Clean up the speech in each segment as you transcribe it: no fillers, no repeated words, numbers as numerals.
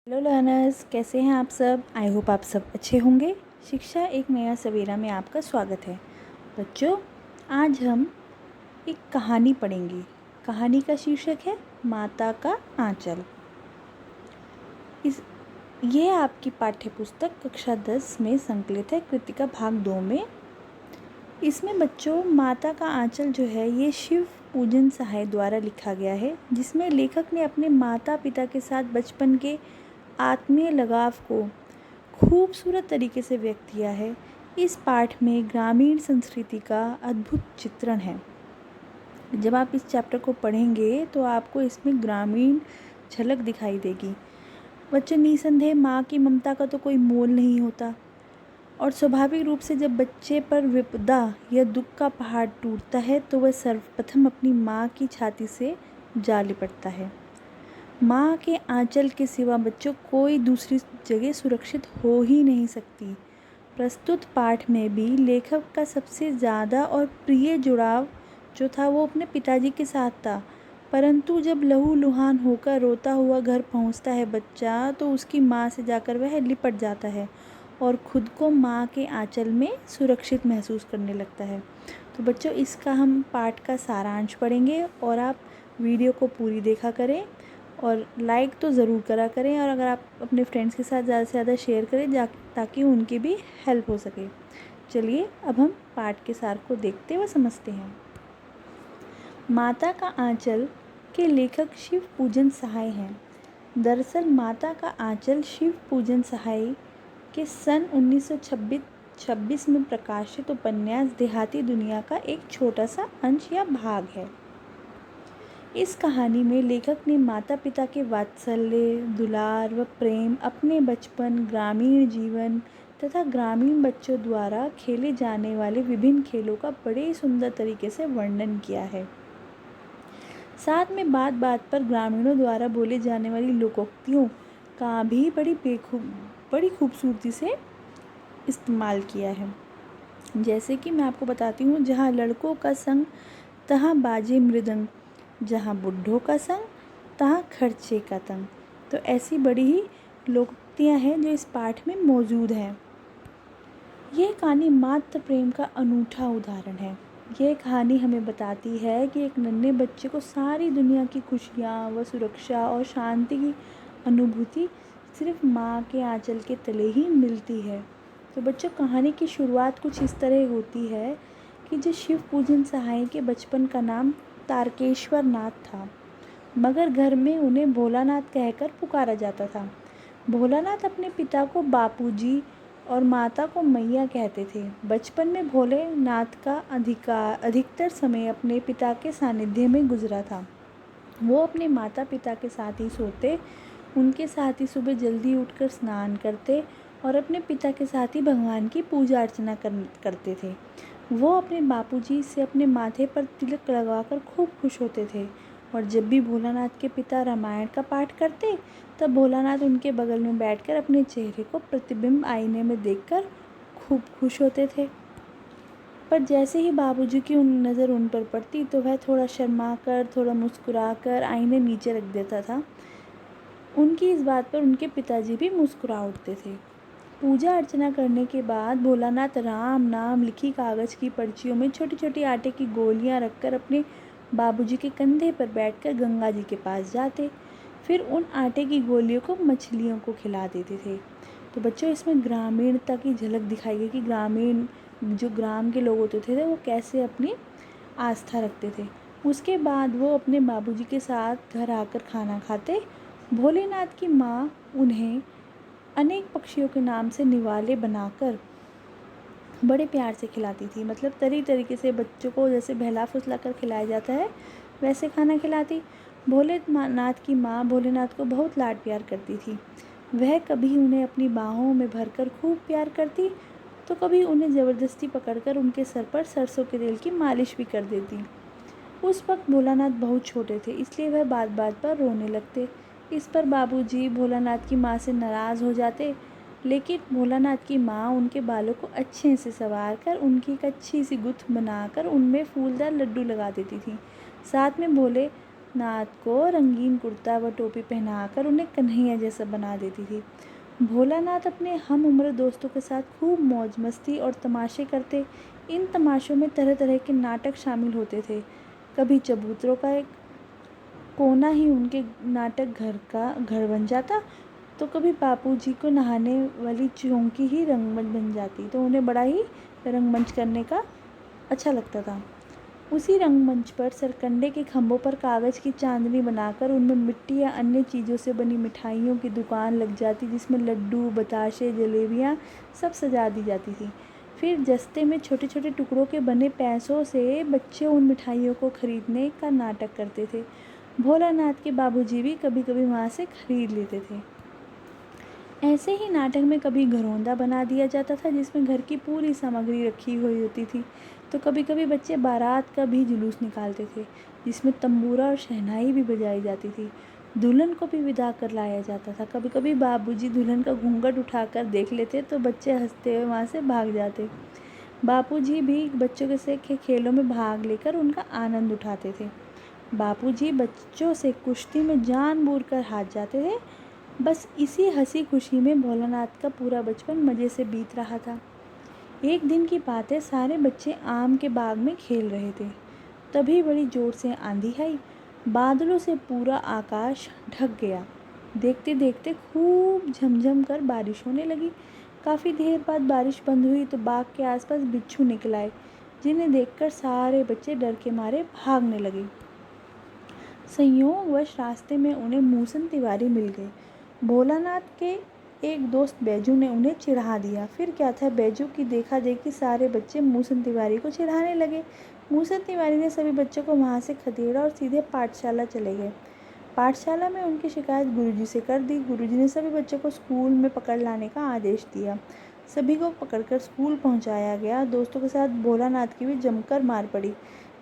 Hello learners, कैसे हैं आप सब। आई होप आप सब अच्छे होंगे। शिक्षा एक नया सवेरा में आपका स्वागत है। बच्चों, आज हम एक कहानी पढ़ेंगे। कहानी का शीर्षक है माता का आंचल। ये आपकी पाठ्य पुस्तक कक्षा 10 में संकलित है, कृतिका भाग 2 में। इसमें बच्चों माता का आंचल जो है ये शिव पूजन सहाय द्वारा लिखा गया है, जिसमें लेखक ने अपने माता पिता के साथ बचपन के आत्मीय लगाव को खूबसूरत तरीके से व्यक्त किया है। इस पाठ में ग्रामीण संस्कृति का अद्भुत चित्रण है। जब आप इस चैप्टर को पढ़ेंगे तो आपको इसमें ग्रामीण झलक दिखाई देगी। बच्चों, निसंदेह माँ की ममता का तो कोई मोल नहीं होता, और स्वाभाविक रूप से जब बच्चे पर विपदा या दुख का पहाड़ टूटता है तो वह सर्वप्रथम अपनी माँ की छाती से जा लिपटता है। माँ के आंचल के सिवा बच्चों कोई दूसरी जगह सुरक्षित हो ही नहीं सकती। प्रस्तुत पाठ में भी लेखक का सबसे ज़्यादा और प्रिय जुड़ाव जो था वो अपने पिताजी के साथ था, परंतु जब लहूलुहान होकर रोता हुआ घर पहुंचता है बच्चा, तो उसकी माँ से जाकर वह लिपट जाता है और ख़ुद को माँ के आंचल में सुरक्षित महसूस करने लगता है। तो बच्चों, इसका हम पाठ का सारांश पढ़ेंगे और आप वीडियो को पूरी देखा करें और लाइक तो ज़रूर करा करें, और अगर आप अपने फ्रेंड्स के साथ ज़्यादा से ज़्यादा शेयर करें ताकि उनकी भी हेल्प हो सके। चलिए अब हम पाठ के सार को देखते व समझते हैं। माता का आंचल के लेखक शिव पूजन सहाय हैं। दरअसल माता का आंचल शिव पूजन सहाय के सन 1926 में प्रकाशित उपन्यास देहाती दुनिया का एक छोटा सा अंश या भाग है। इस कहानी में लेखक ने माता पिता के वात्सल्य, दुलार व प्रेम, अपने बचपन, ग्रामीण जीवन तथा ग्रामीण बच्चों द्वारा खेले जाने वाले विभिन्न खेलों का बड़े सुंदर तरीके से वर्णन किया है। साथ में बात बात पर ग्रामीणों द्वारा बोले जाने वाली लोकोक्तियों का भी बड़ी खूबसूरती से इस्तेमाल किया है। जैसे कि मैं आपको बताती हूँ, जहाँ लड़कों का संग तहाँ बाजे मृदंग, जहाँ बुढ़ों का संग तहाँ खर्चे का तंग। तो ऐसी बड़ी ही लोकोक्तियाँ हैं जो इस पाठ में मौजूद हैं। यह कहानी मातृ प्रेम का अनूठा उदाहरण है। यह कहानी हमें बताती है कि एक नन्हे बच्चे को सारी दुनिया की खुशियाँ व सुरक्षा और शांति की अनुभूति सिर्फ माँ के आंचल के तले ही मिलती है। तो बच्चों, कहानी की शुरुआत कुछ इस तरह होती है कि जो शिव पूजन सहाय के बचपन का नाम तारकेश्वर नाथ था, मगर घर में उन्हें भोलानाथ कहकर पुकारा जाता था। भोलानाथ अपने पिता को बापूजी और माता को मैया कहते थे। बचपन में भोलेनाथ का अधिकतर समय अपने पिता के सानिध्य में गुजरा था। वो अपने माता पिता के साथ ही सोते, उनके साथ ही सुबह जल्दी उठकर स्नान करते और अपने पिता के साथ ही भगवान की पूजा अर्चना करते थे। वो अपने बापूजी से अपने माथे पर तिलक लगाकर खूब खुश होते थे, और जब भी भोलानाथ के पिता रामायण का पाठ करते तब भोलानाथ उनके बगल में बैठकर अपने चेहरे को प्रतिबिंब आईने में देखकर खूब खुश होते थे। पर जैसे ही बाबूजी की नज़र उन पर पड़ती तो वह थोड़ा शर्मा कर, थोड़ा मुस्कुरा कर आईने नीचे रख देता था। उनकी इस बात पर उनके पिताजी भी मुस्कुरा उठते थे। पूजा अर्चना करने के बाद भोलानाथ राम नाम लिखी कागज़ की पर्चियों में छोटी छोटी आटे की गोलियां रखकर अपने बाबूजी के कंधे पर बैठकर गंगा जी के पास जाते। फिर उन आटे की गोलियों को मछलियों को खिला देते थे। तो बच्चों, इसमें ग्रामीणता की झलक दिखाई गई कि ग्रामीण जो ग्राम के लोग होते थे वो कैसे अपनी आस्था रखते थे। उसके बाद वो अपने बाबूजी के साथ घर आकर खाना खाते। भोलेनाथ की माँ उन्हें अनेक पक्षियों के नाम से निवाले बनाकर बड़े प्यार से खिलाती थी। मतलब तरीके से बच्चों को जैसे बहला फुसला कर खिलाया जाता है वैसे खाना खिलाती। भोलेनाथ की माँ भोलेनाथ को बहुत लाड प्यार करती थी। वह कभी उन्हें अपनी बाहों में भरकर खूब प्यार करती, तो कभी उन्हें ज़बरदस्ती पकड़कर उनके सर पर सरसों के तेल की मालिश भी कर देती। उस वक्त भोलानाथ बहुत छोटे थे, इसलिए वह बात बात पर रोने लगते। इस पर बाबूजी भोलानाथ की माँ से नाराज़ हो जाते, लेकिन भोलानाथ की माँ उनके बालों को अच्छे से संवार कर उनकी एक अच्छी सी गुत्थ बनाकर उनमें फूलदार लड्डू लगा देती थी। साथ में नाथ को रंगीन कुर्ता व टोपी पहनाकर उन्हें कन्हैया जैसा बना देती थी। भोलानाथ अपने हम उम्र दोस्तों के साथ खूब मौज मस्ती और तमाशे करते। इन तमाशों में तरह तरह के नाटक शामिल होते थे। कभी चबूतरों का एक कोना ही उनके नाटक घर बन जाता, तो कभी बापूजी को नहाने वाली चौकी ही रंगमंच बन जाती। तो उन्हें बड़ा ही रंगमंच करने का अच्छा लगता था। उसी रंगमंच पर सरकंडे के खंभों पर कागज़ की चांदनी बनाकर उनमें मिट्टी या अन्य चीज़ों से बनी मिठाइयों की दुकान लग जाती, जिसमें लड्डू, बताशे, जलेबियाँ सब सजा दी जाती थी। फिर जस्ते में छोटे छोटे टुकड़ों के बने पैसों से बच्चे उन मिठाइयों को खरीदने का नाटक करते थे। भोलानाथ के बाबूजी भी कभी कभी वहाँ से खरीद लेते थे। ऐसे ही नाटक में कभी घरौंदा बना दिया जाता था, जिसमें घर की पूरी सामग्री रखी हुई होती थी। तो कभी कभी बच्चे बारात का भी जुलूस निकालते थे, जिसमें तंबूरा और शहनाई भी बजाई जाती थी। दुल्हन को भी विदा कर लाया जाता था। कभी कभी बाबूजी दुल्हन का घूंघट उठाकर देख लेते तो बच्चे हंसते हुए वहाँ से भाग जाते। बापूजी भी बच्चों के से खेलों में भाग लेकर उनका आनंद उठाते थे। बापूजी बच्चों से कुश्ती में जान बूझ कर हार जाते थे। बस इसी हंसी खुशी में भोलानाथ का पूरा बचपन मज़े से बीत रहा था। एक दिन की बात है, सारे बच्चे आम के बाग में खेल रहे थे। तभी बड़ी जोर से आंधी आई। बादलों से पूरा आकाश ढक गया। देखते देखते खूब झमझम कर बारिश होने लगी। काफ़ी देर बाद बारिश बंद हुई तो बाग के आसपास बिच्छू निकल आए, जिन्हें देखकर सारे बच्चे डर के मारे भागने लगे। संयोगवश रास्ते में उन्हें मूसन तिवारी मिल गए। भोलानाथ के एक दोस्त बैजू ने उन्हें चिढ़ा दिया। फिर क्या था, बैजू की देखा देखी सारे बच्चे मूसन तिवारी को चिढ़ाने लगे। मूसन तिवारी ने सभी बच्चों को वहाँ से खदेड़ा और सीधे पाठशाला चले गए। पाठशाला में उनकी शिकायत गुरुजी से कर दी। गुरुजी ने सभी बच्चों को स्कूल में पकड़ लाने का आदेश दिया। सभी को पकड़कर स्कूल पहुँचाया गया। दोस्तों के साथ भोलानाथ की भी जमकर मार पड़ी।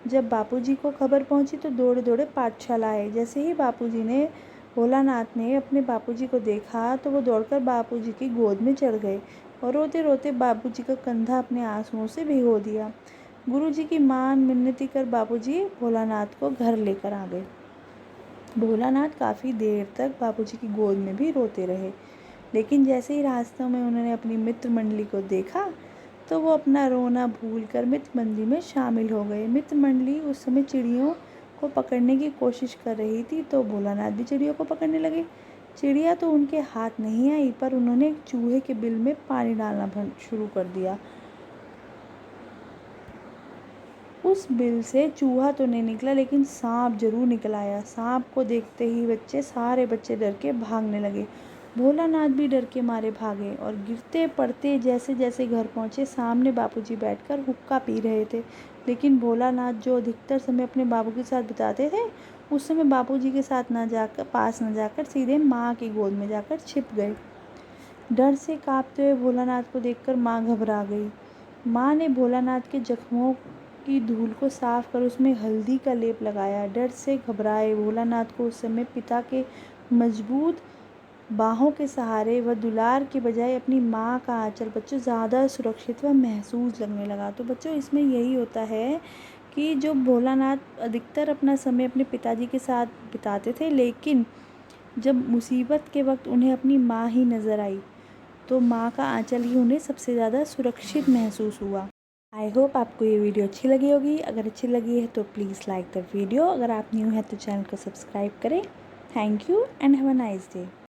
जब बापूजी को खबर पहुंची तो दौड़े दौड़े पाठशाला आए। जैसे ही भोलानाथ ने अपने बापूजी को देखा तो वो दौड़कर बापूजी की गोद में चढ़ गए और रोते रोते बापूजी का कंधा अपने आंसुओं से भिगो दिया। गुरुजी की मान मिन्नती कर बापूजी भोलानाथ को घर लेकर आ गए। भोलानाथ काफ़ी देर तक बापूजी की गोद में भी रोते रहे, लेकिन जैसे ही रास्तों में उन्होंने अपनी मित्र मंडली को देखा तो वो अपना रोना भूलकर मित्र मंडली में शामिल हो गए। मित्र मंडली उस समय चिड़ियों को पकड़ने की कोशिश कर रही थी, तो भोलानाथ भी चिड़ियों को पकड़ने लगे। चिड़िया तो उनके हाथ नहीं आई, पर उन्होंने एक चूहे के बिल में पानी डालना शुरू कर दिया। उस बिल से चूहा तो नहीं निकला, लेकिन सांप जरूर निकल आया। सांप को देखते ही सारे बच्चे डर के भागने लगे। भोलानाथ भी डर के मारे भागे और गिरते पड़ते जैसे जैसे घर पहुँचे, सामने बापूजी बैठकर हुक्का पी रहे थे। लेकिन भोलानाथ जो अधिकतर समय अपने बाबू के साथ बिताते थे, उस समय बापूजी के साथ पास न जाकर सीधे माँ की गोद में जाकर छिप गए। डर से कांपते हुए भोलानाथ को देखकर माँ घबरा गई। माँ ने भोलानाथ के जख्मों की धूल को साफ कर उसमें हल्दी का लेप लगाया। डर से घबराए भोलानाथ को उस समय पिता के मजबूत बाहों के सहारे व दुलार के बजाय अपनी माँ का आंचल बच्चों ज़्यादा सुरक्षित व महसूस लगने लगा। तो बच्चों, इसमें यही होता है कि जो भोलानाथ अधिकतर अपना समय अपने पिताजी के साथ बिताते थे, लेकिन जब मुसीबत के वक्त उन्हें अपनी माँ ही नज़र आई, तो माँ का आंचल ही उन्हें सबसे ज़्यादा सुरक्षित महसूस हुआ। आई होप आपको ये वीडियो अच्छी लगी होगी। अगर अच्छी लगी है तो प्लीज़ लाइक द वीडियो। अगर आप न्यू हैं तो चैनल को सब्सक्राइब करें। Thank you and have a nice day.